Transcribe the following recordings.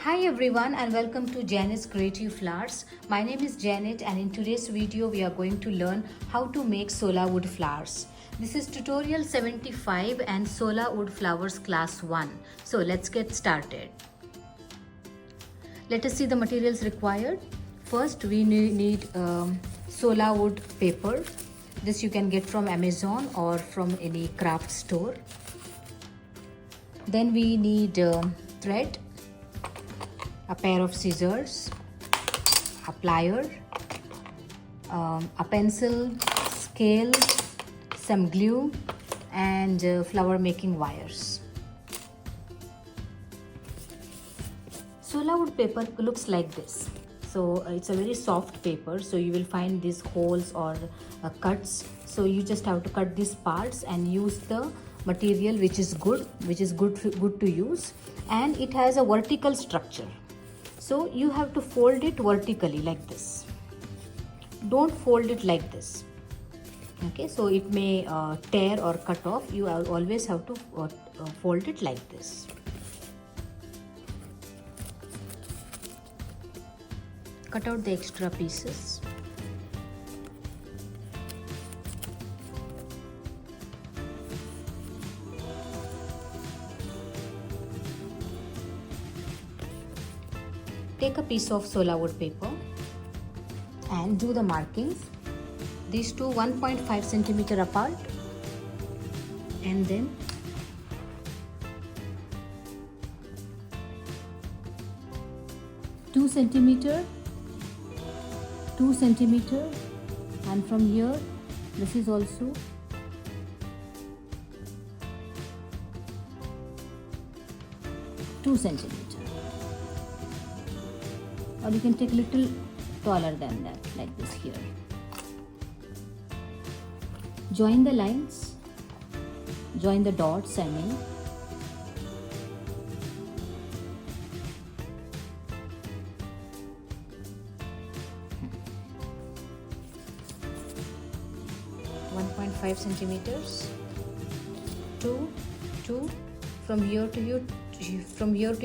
Hi everyone and welcome to Janet's Creative Flowers. My name is Janet and in today's video we are going to learn how to make Sola wood flowers. This is tutorial 75 and Sola wood flowers class 1. So let's get started. Let us see the materials required. First we need Sola wood paper. This you can get from Amazon or from any craft store. Then we need thread, a pair of scissors, a plier, a pencil, scale, some glue and flower making wires. Sola wood paper looks like this. So it's a very soft paper, so you will find these holes or cuts. So you just have to cut these parts and use the material which is good to use, and it has a vertical structure. So you have to fold it vertically like this. Don't fold it like this. Okay, so it may tear or cut off. You always have to fold it like this. Cut out the extra pieces. Take a piece of Sola wood paper and do the markings. These two 1.5 centimeter apart, and then two centimeter, and from here this is also 2 centimeter. Or you can take a little taller than that, like this here. Join the lines, join the dots, 1.5 centimeters, 2, from here to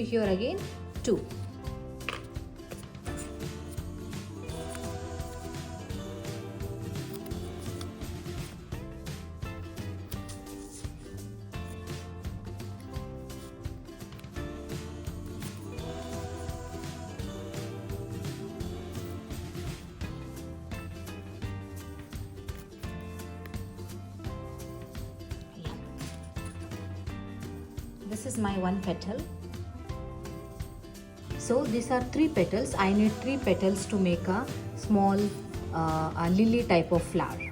here again, 2. This is my one petal. So these are 3 petals. I need 3 petals to make a small a lily type of flower.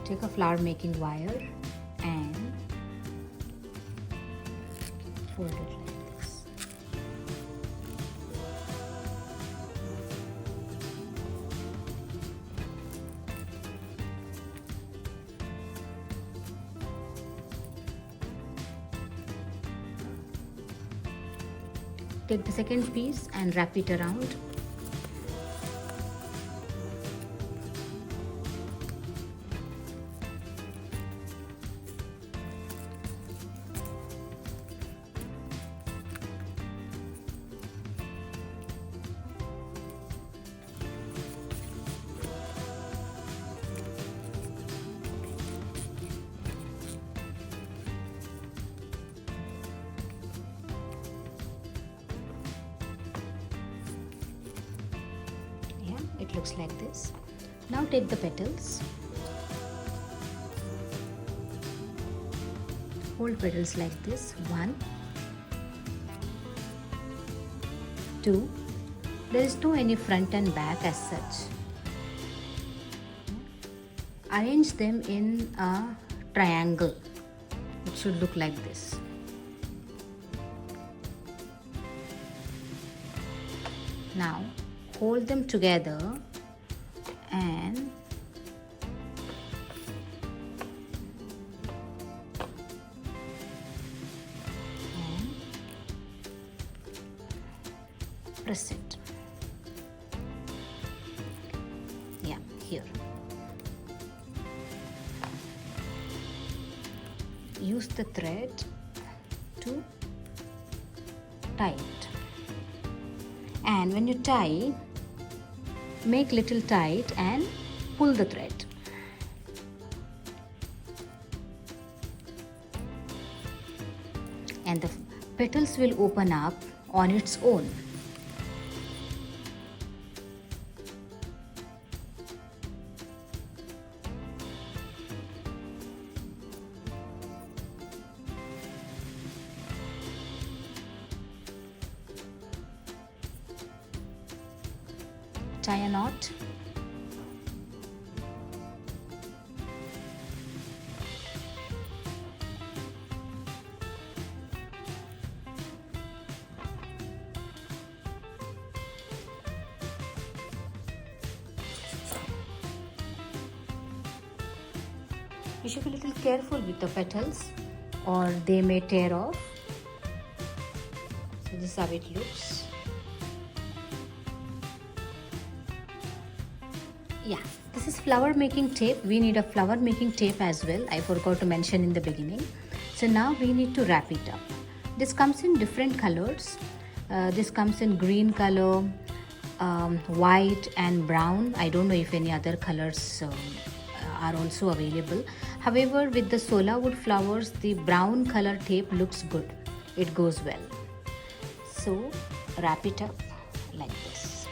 Take a flower making wire and fold it like this. Take the second piece and wrap it around. It looks like this. Now take the petals, hold petals like this, 1, 2. There is no any front and back as such. Arrange them in a triangle. It should look like this. Now hold them together and press it. Yeah, here. Use the thread to tie it. And when you tie, make little tight and pull the thread. And the petals will open up on its own. Tie a knot. You should be a little careful with the petals or they may tear off. So this is how it looks. Yeah, this is flower making tape. We need a flower making tape as well. I forgot to mention in the beginning. So now we need to wrap it up. This comes in different colors. This comes in green color, white and brown. I don't know if any other colors are also available. However, with the Sola wood flowers, the brown color tape looks good. It goes well. So wrap it up like this.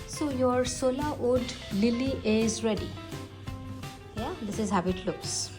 So your Sola wood lily is ready. Yeah, this is how it looks.